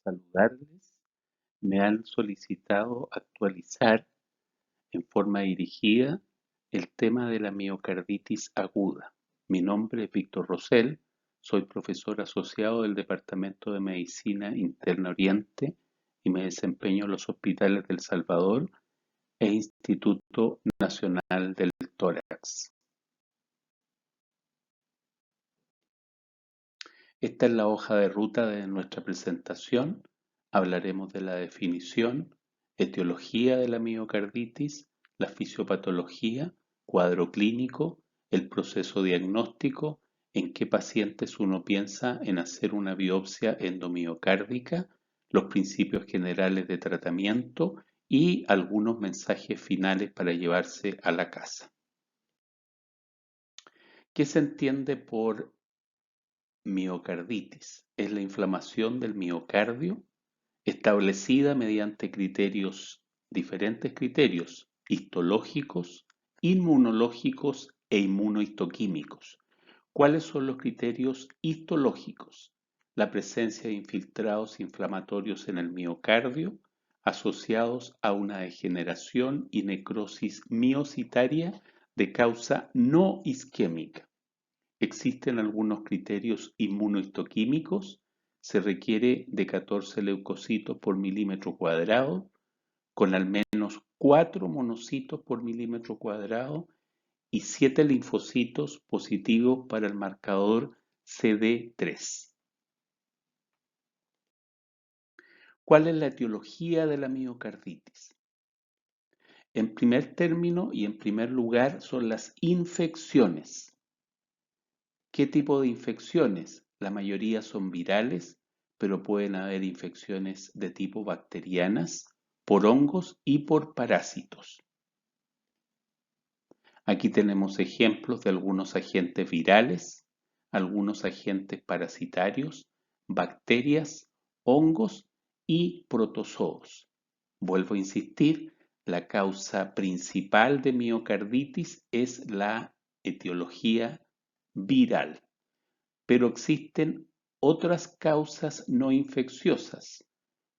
saludarles. Me han solicitado actualizar en forma dirigida el tema de la miocarditis aguda. Mi nombre es Víctor Rosell, soy profesor asociado del Departamento de Medicina Interna Oriente y me desempeño en los hospitales del Salvador e Instituto Nacional del Tórax. Esta es la hoja de ruta de nuestra presentación. Hablaremos de la definición, etiología de la miocarditis, la fisiopatología, cuadro clínico, el proceso diagnóstico, en qué pacientes uno piensa en hacer una biopsia endomiocárdica, los principios generales de tratamiento y algunos mensajes finales para llevarse a la casa. ¿Qué se entiende por miocarditis? Es la inflamación del miocardio establecida mediante diferentes criterios histológicos, inmunológicos e inmunohistoquímicos. ¿Cuáles son los criterios histológicos? La presencia de infiltrados inflamatorios en el miocardio asociados a una degeneración y necrosis miocitaria de causa no isquémica. Existen algunos criterios inmunohistoquímicos. Se requiere de 14 leucocitos por milímetro cuadrado, con al menos 4 monocitos por milímetro cuadrado y 7 linfocitos positivos para el marcador CD3. ¿Cuál es la etiología de la miocarditis? En primer término y en primer lugar son las infecciones. ¿Qué tipo de infecciones? La mayoría son virales, pero pueden haber infecciones de tipo bacterianas, por hongos y por parásitos. Aquí tenemos ejemplos de algunos agentes virales, algunos agentes parasitarios, bacterias, hongos y protozoos. Vuelvo a insistir, la causa principal de miocarditis es la etiología viral, pero existen otras causas no infecciosas,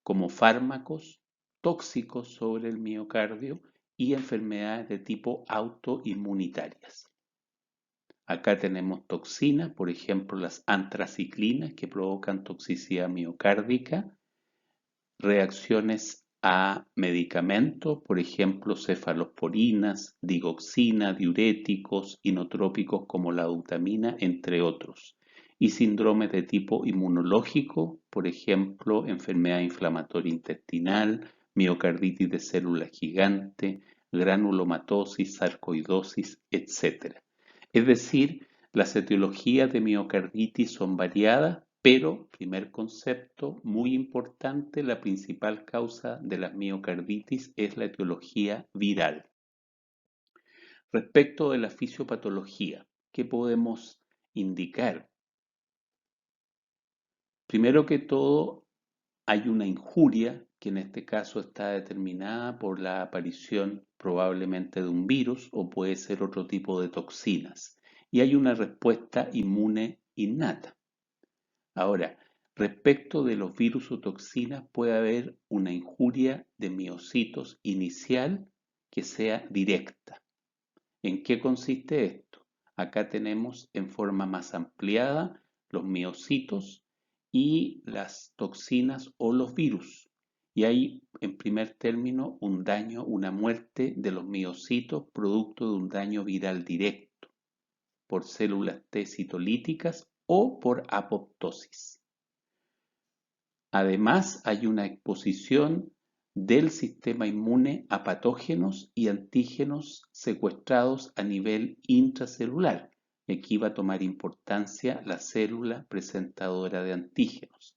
como fármacos tóxicos sobre el miocardio y enfermedades de tipo autoinmunitarias. Acá tenemos toxinas, por ejemplo las antraciclinas que provocan toxicidad miocárdica, reacciones a medicamentos, por ejemplo cefalosporinas, digoxina, diuréticos, inotrópicos como la eutamina, entre otros, y síndromes de tipo inmunológico, por ejemplo enfermedad inflamatoria intestinal, miocarditis de célula gigante, granulomatosis, sarcoidosis, etc. Es decir, las etiologías de miocarditis son variadas, pero, primer concepto muy importante, la principal causa de la miocarditis es la etiología viral. Respecto de la fisiopatología, ¿qué podemos indicar? Primero que todo, hay una injuria que en este caso está determinada por la aparición probablemente de un virus o puede ser otro tipo de toxinas. Y hay una respuesta inmune innata. Ahora, respecto de los virus o toxinas, puede haber una injuria de miocitos inicial que sea directa. ¿En qué consiste esto? Acá tenemos en forma más ampliada los miocitos y las toxinas o los virus. Y hay, en primer término, un daño, una muerte de los miocitos producto de un daño viral directo por células T citolíticas o por apoptosis. Además, hay una exposición del sistema inmune a patógenos y antígenos secuestrados a nivel intracelular. Aquí va a tomar importancia la célula presentadora de antígenos.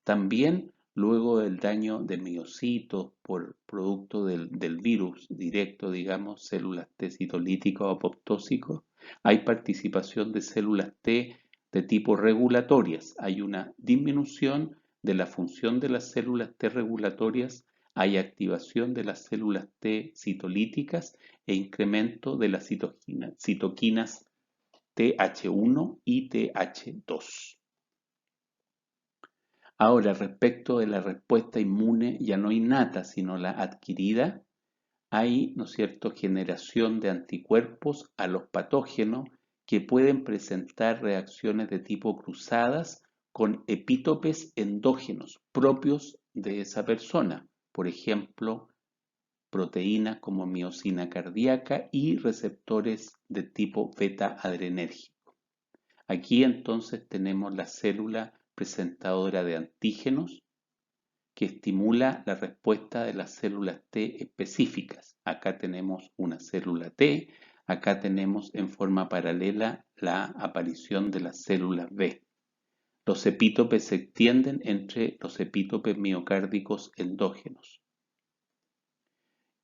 También, luego del daño de miocitos por producto del virus directo, digamos, células T citolíticas o apoptósicos, hay participación de células T de tipo regulatorias. Hay una disminución de la función de las células T regulatorias, hay activación de las células T citolíticas e incremento de las citoquinas Th1 y Th2. Ahora, respecto de la respuesta inmune ya no innata, sino la adquirida, hay, ¿no es cierto?, generación de anticuerpos a los patógenos que pueden presentar reacciones de tipo cruzadas con epítopes endógenos propios de esa persona. Por ejemplo, proteínas como miosina cardíaca y receptores de tipo beta adrenérgico. Aquí entonces tenemos la célula presentadora de antígenos que estimula la respuesta de las células T específicas. Acá tenemos una célula T, acá tenemos en forma paralela la aparición de las células B. Los epítopes se extienden entre los epítopes miocárdicos endógenos.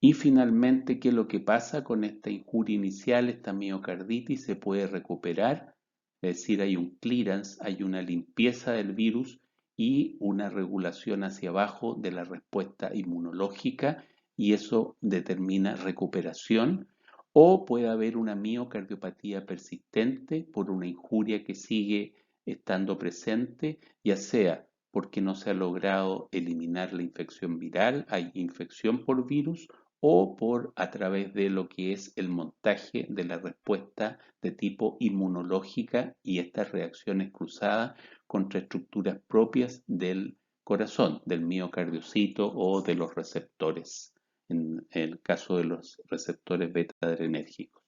Y finalmente, ¿qué es lo que pasa con esta injuria inicial, esta miocarditis? Se puede recuperar, es decir, hay un clearance, hay una limpieza del virus y una regulación hacia abajo de la respuesta inmunológica y eso determina recuperación. O puede haber una miocardiopatía persistente por una injuria que sigue estando presente, ya sea porque no se ha logrado eliminar la infección viral, hay infección por virus, o por a través de lo que es el montaje de la respuesta de tipo inmunológica y estas reacciones cruzadas contra estructuras propias del corazón, del miocardiocito o de los receptores, en el caso de los receptores beta adrenérgicos.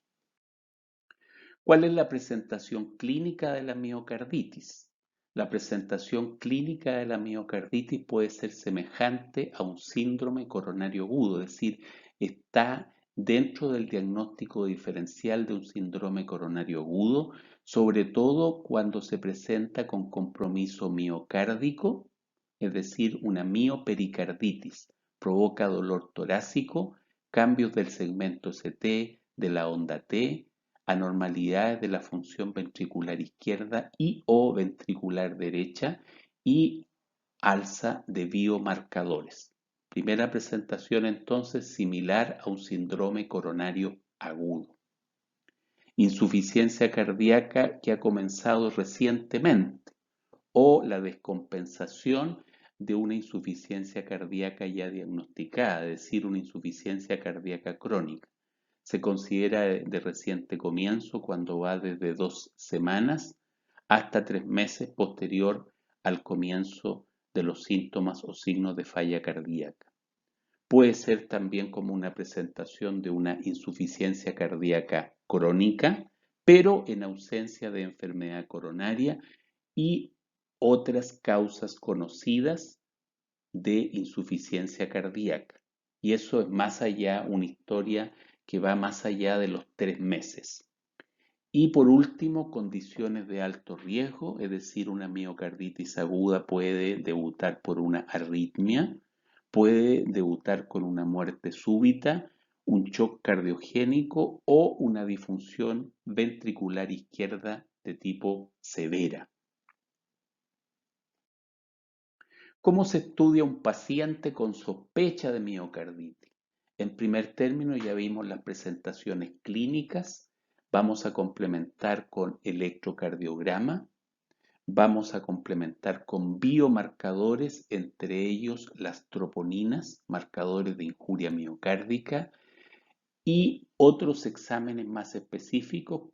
¿Cuál es la presentación clínica de la miocarditis? La presentación clínica de la miocarditis puede ser semejante a un síndrome coronario agudo, es decir, está dentro del diagnóstico diferencial de un síndrome coronario agudo, sobre todo cuando se presenta con compromiso miocárdico, es decir, una miopericarditis, provoca dolor torácico, cambios del segmento ST, de la onda T, anormalidades de la función ventricular izquierda y o ventricular derecha y alza de biomarcadores. Primera presentación entonces similar a un síndrome coronario agudo. Insuficiencia cardíaca que ha comenzado recientemente o la descompensación de una insuficiencia cardíaca ya diagnosticada, es decir, una insuficiencia cardíaca crónica. Se considera de reciente comienzo cuando va desde 2 semanas hasta 3 meses posterior al comienzo de los síntomas o signos de falla cardíaca. Puede ser también como una presentación de una insuficiencia cardíaca crónica, pero en ausencia de enfermedad coronaria y otras causas conocidas de insuficiencia cardíaca. Y eso es más allá, una historia que va más allá de los 3 meses. Y por último, condiciones de alto riesgo, es decir, una miocarditis aguda puede debutar por una arritmia, puede debutar con una muerte súbita, un shock cardiogénico o una disfunción ventricular izquierda de tipo severa. ¿Cómo se estudia un paciente con sospecha de miocarditis? En primer término, ya vimos las presentaciones clínicas. Vamos a complementar con electrocardiograma. Vamos a complementar con biomarcadores, entre ellos las troponinas, marcadores de injuria miocárdica, y otros exámenes más específicos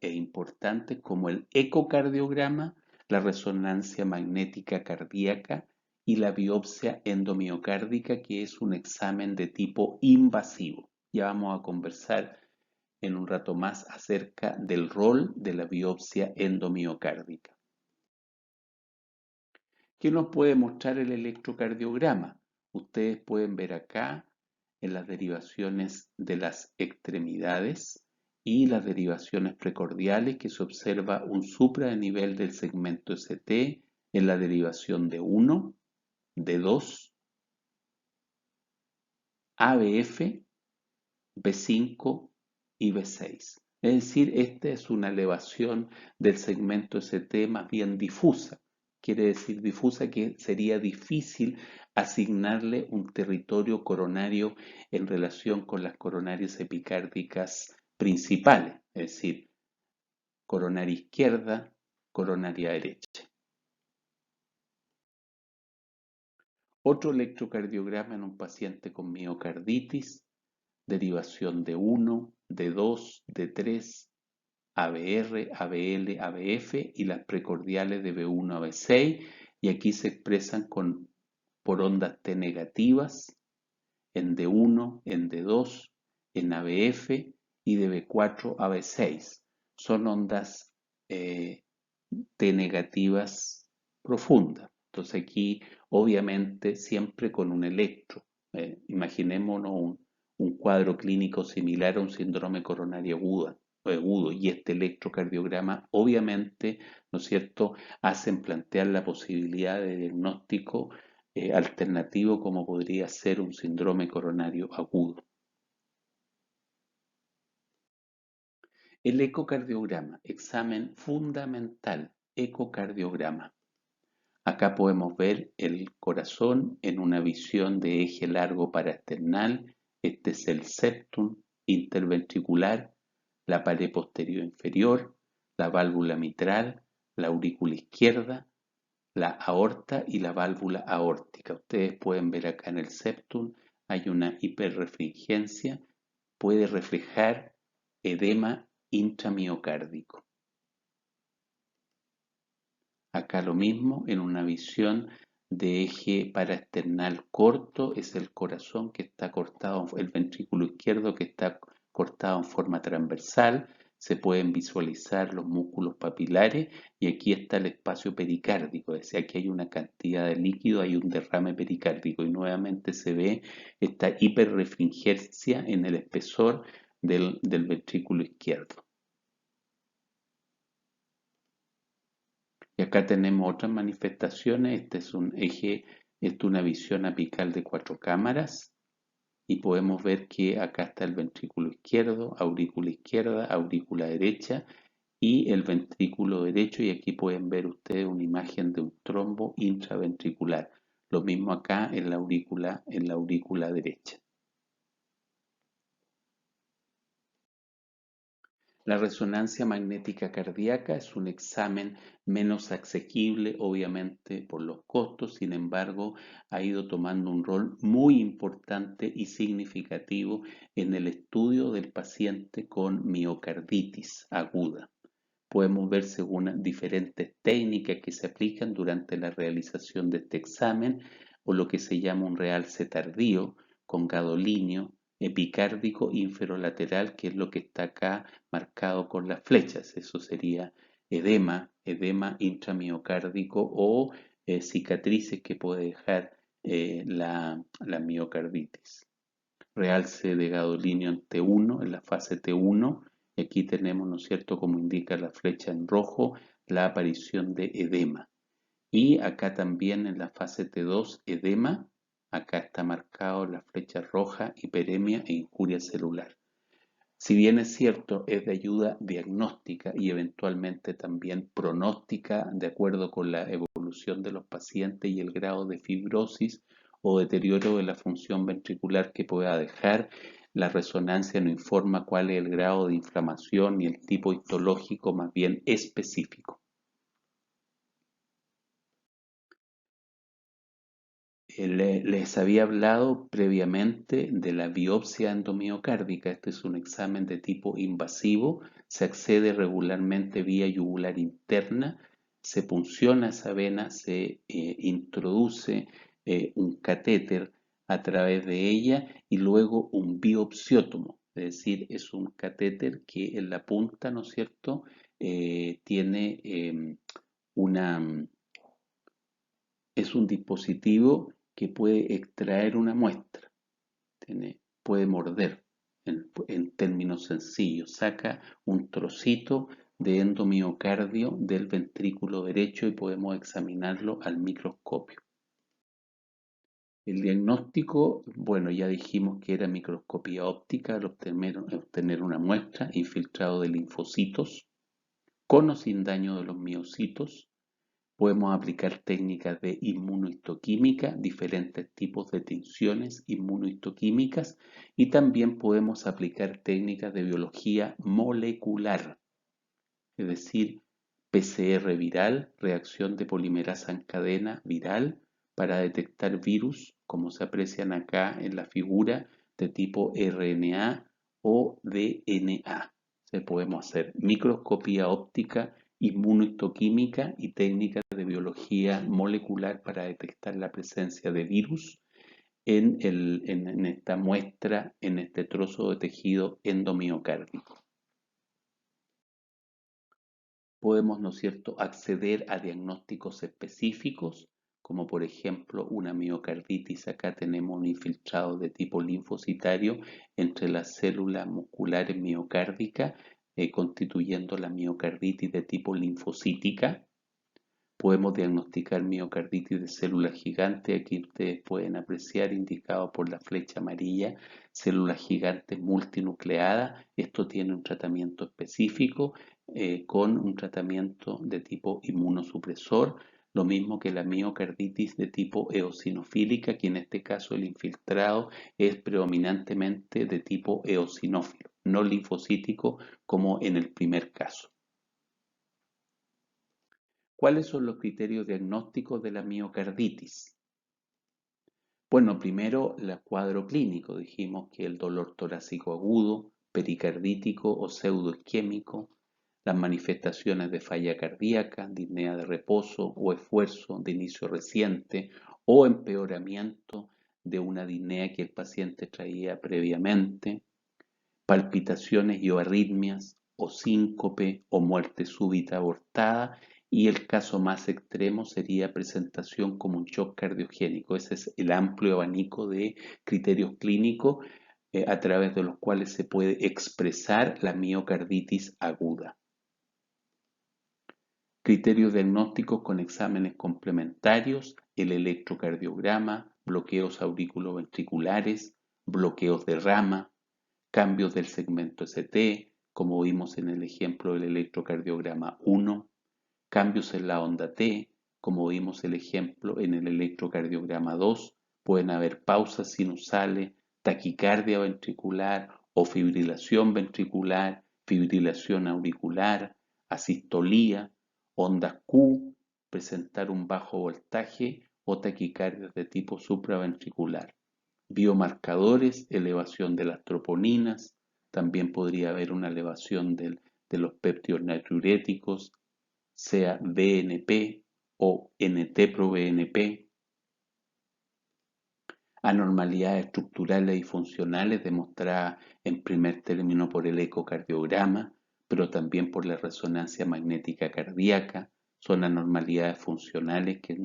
e importantes como el ecocardiograma, la resonancia magnética cardíaca y la biopsia endomiocárdica, que es un examen de tipo invasivo. Ya vamos a conversar en un rato más acerca del rol de la biopsia endomiocárdica. ¿Qué nos puede mostrar el electrocardiograma? Ustedes pueden ver acá en las derivaciones de las extremidades y las derivaciones precordiales que se observa un supra de nivel del segmento ST en la derivación de 1, de 2, ABF, B5 y B6. Es decir, esta es una elevación del segmento ST más bien difusa. Quiere decir difusa que sería difícil asignarle un territorio coronario en relación con las coronarias epicárdicas principales, es decir, coronaria izquierda, coronaria derecha. Otro electrocardiograma en un paciente con miocarditis, derivación de 1, de 2, de 3, ABR, ABL, ABF y las precordiales de B1 a B6, y aquí se expresan por ondas T negativas, en D1, en D2, en ABF y de B4 a B6. Son ondas T negativas profundas. Entonces aquí obviamente siempre con un electro. Imaginémonos un cuadro clínico similar a un síndrome coronario agudo, y este electrocardiograma obviamente, ¿no es cierto?, hacen plantear la posibilidad de diagnóstico alternativo como podría ser un síndrome coronario agudo. El ecocardiograma, examen fundamental, ecocardiograma. Acá podemos ver el corazón en una visión de eje largo paraesternal. Este es el septum interventricular, la pared posterior inferior, la válvula mitral, la aurícula izquierda, la aorta y la válvula aórtica. Ustedes pueden ver acá en el septum hay una hiperrefringencia, puede reflejar edema intramiocárdico. Acá lo mismo, en una visión de eje paraesternal corto, es el corazón que está cortado, el ventrículo izquierdo que está cortado en forma transversal. Se pueden visualizar los músculos papilares y aquí está el espacio pericárdico, es decir, aquí hay una cantidad de líquido, hay un derrame pericárdico y nuevamente se ve esta hiperrefringencia en el espesor del ventrículo izquierdo. Y acá tenemos otras manifestaciones. Este es un eje, esta es una visión apical de 4 cámaras. Y podemos ver que acá está el ventrículo izquierdo, aurícula derecha y el ventrículo derecho. Y aquí pueden ver ustedes una imagen de un trombo intraventricular. Lo mismo acá en la aurícula derecha. La resonancia magnética cardíaca es un examen menos asequible, obviamente, por los costos. Sin embargo, ha ido tomando un rol muy importante y significativo en el estudio del paciente con miocarditis aguda. Podemos ver según diferentes técnicas que se aplican durante la realización de este examen, o lo que se llama un realce tardío con gadolinio epicárdico inferolateral, que es lo que está acá marcado con las flechas. Eso sería edema intramiocárdico o cicatrices que puede dejar la miocarditis. Realce de gadolinio en T1, en la fase T1. Y aquí tenemos, ¿no es cierto?, como indica la flecha en rojo, la aparición de edema. Y acá también en la fase T2, edema. Acá está marcado la flecha roja, hiperemia e injuria celular. Si bien es cierto, es de ayuda diagnóstica y eventualmente también pronóstica de acuerdo con la evolución de los pacientes y el grado de fibrosis o deterioro de la función ventricular que pueda dejar, la resonancia no informa cuál es el grado de inflamación ni el tipo histológico más bien específico. Les había hablado previamente de la biopsia endomiocárdica. Este es un examen de tipo invasivo. Se accede regularmente vía yugular interna, se punciona esa vena, se introduce un catéter a través de ella y luego un biopsiótomo. Es decir, es un catéter que en la punta, ¿no es cierto?, tiene una es un dispositivo que puede extraer una muestra, puede morder, en términos sencillos, saca un trocito de endomiocardio del ventrículo derecho y podemos examinarlo al microscopio. El diagnóstico, bueno, ya dijimos que era microscopía óptica al obtener una muestra, infiltrado de linfocitos, con o sin daño de los miocitos. Podemos aplicar técnicas de inmunohistoquímica, diferentes tipos de tinciones inmunohistoquímicas, y también podemos aplicar técnicas de biología molecular, es decir, PCR viral, reacción de polimerasa en cadena viral, para detectar virus, como se aprecian acá en la figura, de tipo RNA o DNA. Podemos hacer microscopía óptica, inmunohistoquímica y técnicas de biología molecular para detectar la presencia de virus en esta muestra, en este trozo de tejido endomiocárdico. Podemos, ¿no es cierto?, acceder a diagnósticos específicos, como por ejemplo una miocarditis. Acá tenemos un infiltrado de tipo linfocitario entre las células musculares miocárdicas, constituyendo la miocarditis de tipo linfocítica. Podemos diagnosticar miocarditis de células gigantes. Aquí ustedes pueden apreciar, indicado por la flecha amarilla, células gigantes multinucleadas. Esto tiene un tratamiento específico con un tratamiento de tipo inmunosupresor, lo mismo que la miocarditis de tipo eosinofílica, que en este caso el infiltrado es predominantemente de tipo eosinófilo, no linfocítico como en el primer caso. ¿Cuáles son los criterios diagnósticos de la miocarditis? Bueno, primero el cuadro clínico. Dijimos que el dolor torácico agudo, pericardítico o pseudoisquémico, las manifestaciones de falla cardíaca, disnea de reposo o esfuerzo de inicio reciente o empeoramiento de una disnea que el paciente traía previamente, palpitaciones y o arritmias o síncope o muerte súbita abortada, y el caso más extremo sería presentación como un shock cardiogénico. Ese es el amplio abanico de criterios clínicos a través de los cuales se puede expresar la miocarditis aguda. Criterios diagnósticos con exámenes complementarios: el electrocardiograma, bloqueos auriculoventriculares, bloqueos de rama, cambios del segmento ST, como vimos en el ejemplo del electrocardiograma 1, cambios en la onda T, como vimos el ejemplo en el electrocardiograma 2, pueden haber pausas sinusales, taquicardia ventricular o fibrilación ventricular, fibrilación auricular, asistolía, ondas Q, presentar un bajo voltaje o taquicardia de tipo supraventricular. Biomarcadores: elevación de las troponinas, también podría haber una elevación de los péptidos natriuréticos, sea BNP o NT-proBNP. Anormalidades estructurales y funcionales demostradas en primer término por el ecocardiograma, pero también por la resonancia magnética cardíaca. Son anormalidades funcionales que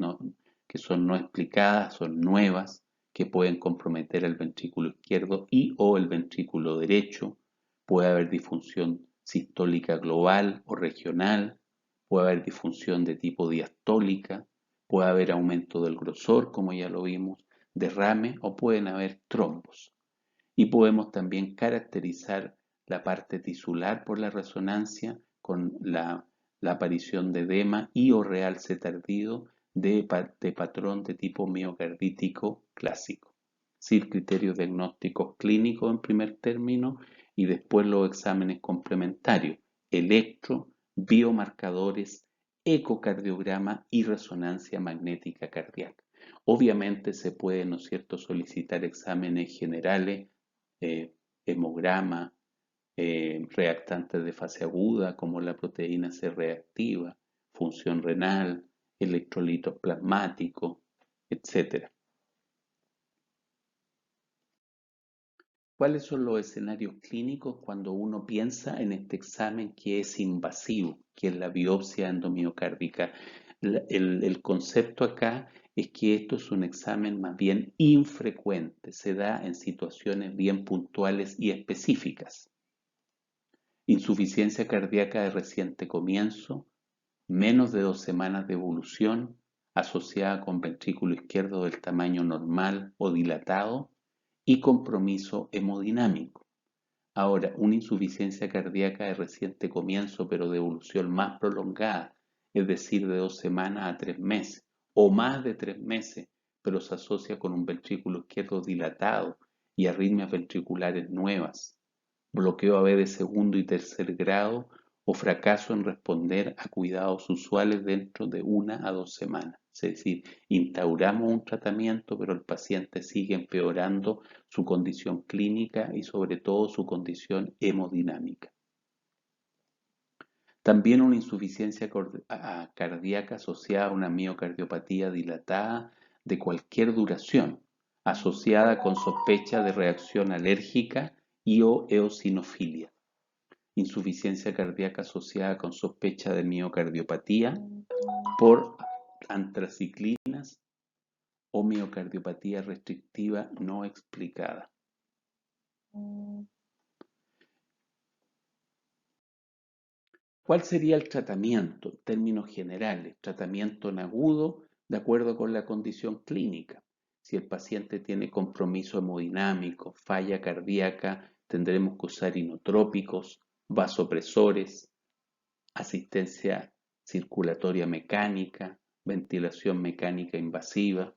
son no explicadas, son nuevas, que pueden comprometer el ventrículo izquierdo y o el ventrículo derecho. Puede haber disfunción sistólica global o regional, puede haber disfunción de tipo diastólica, puede haber aumento del grosor, como ya lo vimos, derrame, o pueden haber trombos. Y podemos también caracterizar la parte tisular por la resonancia con la aparición de edema y o realce tardío de patrón de tipo miocardítico clásico. Sí, criterios diagnósticos clínicos en primer término y después los exámenes complementarios: electro, biomarcadores, ecocardiograma y resonancia magnética cardíaca. Obviamente se puede, ¿no es cierto?, solicitar exámenes generales, hemograma, reactantes de fase aguda como la proteína C reactiva, función renal, electrolitos plasmáticos, etc. ¿Cuáles son los escenarios clínicos cuando uno piensa en este examen que es invasivo, que es la biopsia endomiocárdica? El concepto acá es que esto es un examen más bien infrecuente, se da en situaciones bien puntuales y específicas. Insuficiencia cardíaca de reciente comienzo, menos de 2 semanas de evolución, asociada con ventrículo izquierdo del tamaño normal o dilatado, y compromiso hemodinámico. Ahora, una insuficiencia cardíaca de reciente comienzo pero de evolución más prolongada, es decir, de 2 semanas a 3 meses, o más de 3 meses, pero se asocia con un ventrículo izquierdo dilatado y arritmias ventriculares nuevas, bloqueo AV de segundo y tercer grado o fracaso en responder a cuidados usuales dentro de 1 a 2 semanas. Es decir, instauramos un tratamiento, pero el paciente sigue empeorando su condición clínica y sobre todo su condición hemodinámica. También una insuficiencia cardíaca asociada a una miocardiopatía dilatada de cualquier duración, asociada con sospecha de reacción alérgica y o eosinofilia. Insuficiencia cardíaca asociada con sospecha de miocardiopatía por antraciclinas o miocardiopatía restrictiva no explicada. ¿Cuál sería el tratamiento? En términos generales, tratamiento en agudo de acuerdo con la condición clínica. Si el paciente tiene compromiso hemodinámico, falla cardíaca, tendremos que usar inotrópicos, vasopresores, asistencia circulatoria mecánica, ventilación mecánica invasiva.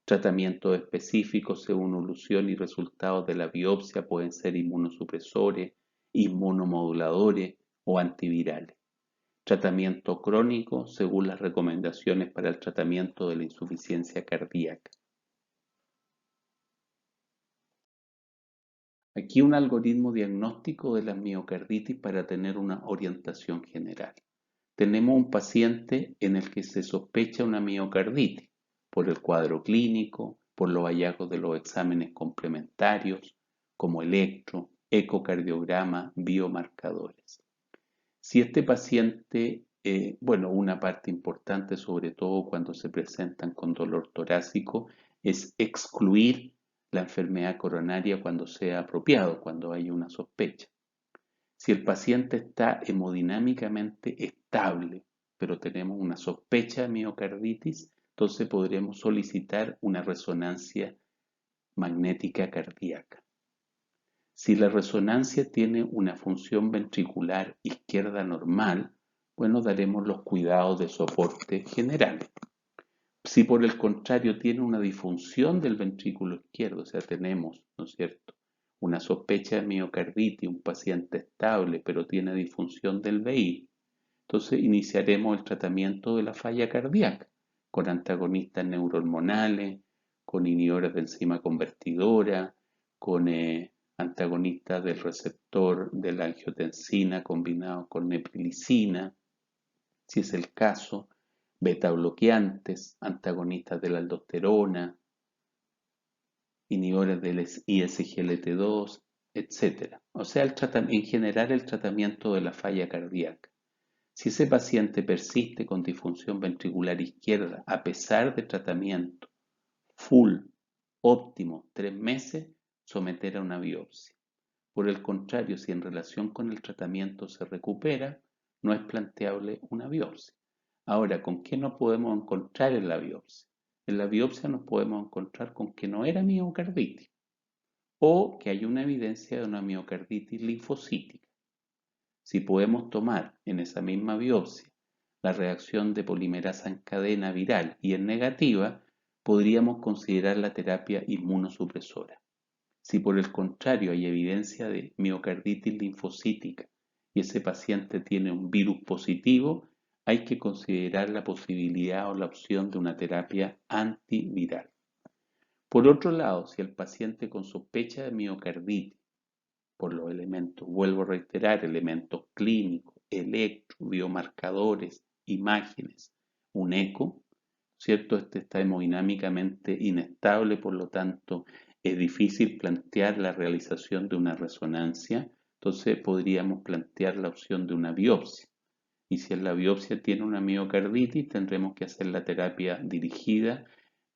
Tratamientos específicos según evolución y resultados de la biopsia pueden ser inmunosupresores, inmunomoduladores o antivirales. Tratamiento crónico según las recomendaciones para el tratamiento de la insuficiencia cardíaca. Aquí un algoritmo diagnóstico de la miocarditis para tener una orientación general. Tenemos un paciente en el que se sospecha una miocarditis por el cuadro clínico, por los hallazgos de los exámenes complementarios, como electro, ecocardiograma, biomarcadores. Si este paciente, una parte importante, sobre todo cuando se presentan con dolor torácico, es excluir la enfermedad coronaria cuando sea apropiado, cuando hay una sospecha. Si el paciente está hemodinámicamente estable, pero tenemos una sospecha de miocarditis, entonces podremos solicitar una resonancia magnética cardíaca. Si la resonancia tiene una función ventricular izquierda normal, bueno, daremos los cuidados de soporte general. Si por el contrario tiene una disfunción del ventrículo izquierdo, o sea, tenemos, ¿no es cierto?, una sospecha de miocarditis, un paciente estable, pero tiene disfunción del VI, entonces iniciaremos el tratamiento de la falla cardíaca con antagonistas neurohormonales, con inhibidores de enzima convertidora, con antagonistas del receptor de la angiotensina combinado con neprilicina, si es el caso, beta bloqueantes, antagonistas de la aldosterona, inhibidores del ISGLT2, etc. O sea, en general el tratamiento de la falla cardíaca. Si ese paciente persiste con disfunción ventricular izquierda a pesar de tratamiento full, óptimo, 3 meses, someter a una biopsia. Por el contrario, si en relación con el tratamiento se recupera, no es planteable una biopsia. Ahora, ¿con qué nos podemos encontrar en la biopsia? En la biopsia nos podemos encontrar con que no era miocarditis o que hay una evidencia de una miocarditis linfocítica. Si podemos tomar en esa misma biopsia la reacción de polimerasa en cadena viral y es negativa, podríamos considerar la terapia inmunosupresora. Si por el contrario hay evidencia de miocarditis linfocítica y ese paciente tiene un virus positivo, hay que considerar la posibilidad o la opción de una terapia antiviral. Por otro lado, si el paciente con sospecha de miocarditis, por los elementos, vuelvo a reiterar, elementos clínicos, electro, biomarcadores, imágenes, un eco, ¿cierto? Este está hemodinámicamente inestable, por lo tanto es difícil plantear la realización de una resonancia, entonces podríamos plantear la opción de una biopsia. Y si en la biopsia tiene una miocarditis, tendremos que hacer la terapia dirigida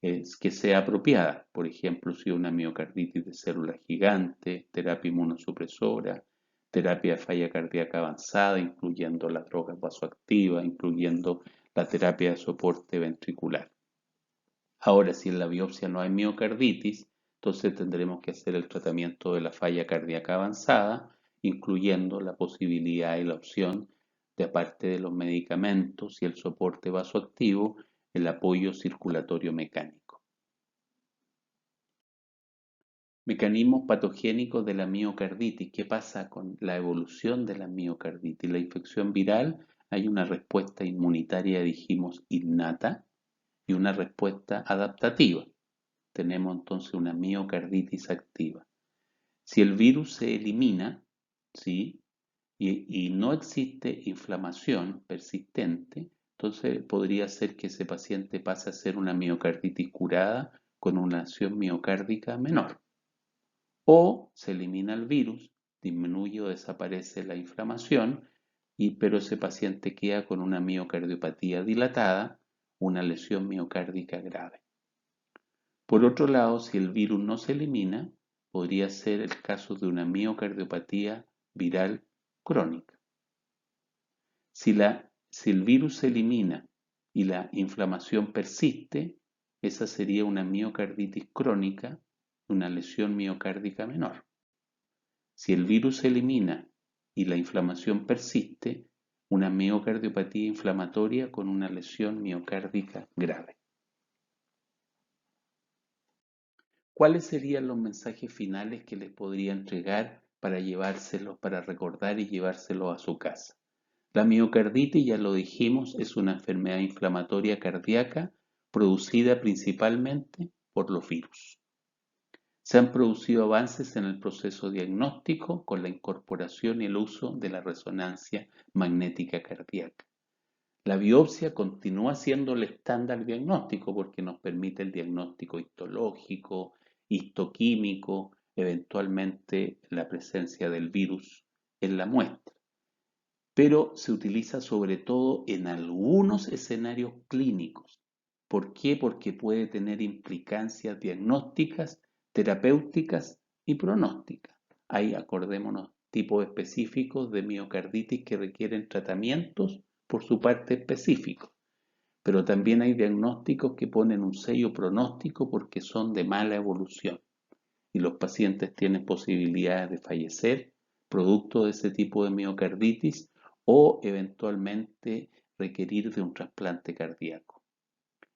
que sea apropiada. Por ejemplo, si una miocarditis de células gigantes, terapia inmunosupresora, terapia de falla cardíaca avanzada, incluyendo las drogas vasoactivas, incluyendo la terapia de soporte ventricular. Ahora, si en la biopsia no hay miocarditis, entonces tendremos que hacer el tratamiento de la falla cardíaca avanzada, incluyendo la posibilidad y la opción de, aparte de los medicamentos y el soporte vasoactivo, el apoyo circulatorio mecánico. Mecanismos patogénicos de la miocarditis. ¿Qué pasa con la evolución de la miocarditis? La infección viral, hay una respuesta inmunitaria, dijimos, innata, y una respuesta adaptativa. Tenemos entonces una miocarditis activa. Si el virus se elimina, ¿sí? y no existe inflamación persistente, entonces podría ser que ese paciente pase a ser una miocarditis curada con una lesión miocárdica menor. O se elimina el virus, disminuye o desaparece la inflamación, pero ese paciente queda con una miocardiopatía dilatada, una lesión miocárdica grave. Por otro lado, si el virus no se elimina, podría ser el caso de una miocardiopatía viral crónica. Si el virus se elimina y la inflamación persiste, esa sería una miocarditis crónica, una lesión miocárdica menor. Si el virus se elimina y la inflamación persiste, una miocardiopatía inflamatoria con una lesión miocárdica grave. ¿Cuáles serían los mensajes finales que les podría entregar para llevárselos, para recordar y llevárselos a su casa? La miocarditis, ya lo dijimos, es una enfermedad inflamatoria cardíaca producida principalmente por los virus. Se han producido avances en el proceso diagnóstico con la incorporación y el uso de la resonancia magnética cardíaca. La biopsia continúa siendo el estándar diagnóstico porque nos permite el diagnóstico histológico, histoquímico, eventualmente la presencia del virus en la muestra. Pero se utiliza sobre todo en algunos escenarios clínicos. ¿Por qué? Porque puede tener implicancias diagnósticas, terapéuticas y pronósticas. Hay, acordémonos, tipos específicos de miocarditis que requieren tratamientos por su parte específico. Pero también hay diagnósticos que ponen un sello pronóstico porque son de mala evolución y los pacientes tienen posibilidades de fallecer producto de ese tipo de miocarditis o eventualmente requerir de un trasplante cardíaco.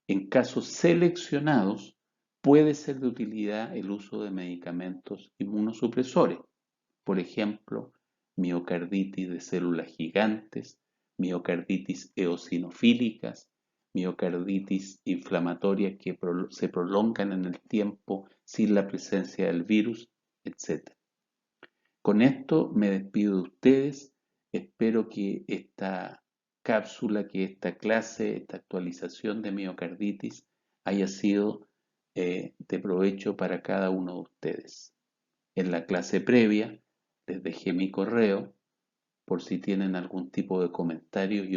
En casos seleccionados puede ser de utilidad el uso de medicamentos inmunosupresores, por ejemplo, miocarditis de células gigantes, miocarditis eosinofílicas, miocarditis inflamatorias que se prolongan en el tiempo sin la presencia del virus, etc. Con esto me despido de ustedes. Espero que esta cápsula, que esta clase, esta actualización de miocarditis haya sido de provecho para cada uno de ustedes. En la clase previa les dejé mi correo por si tienen algún tipo de comentarios y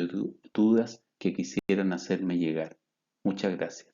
dudas que quisieran hacerme llegar. Muchas gracias.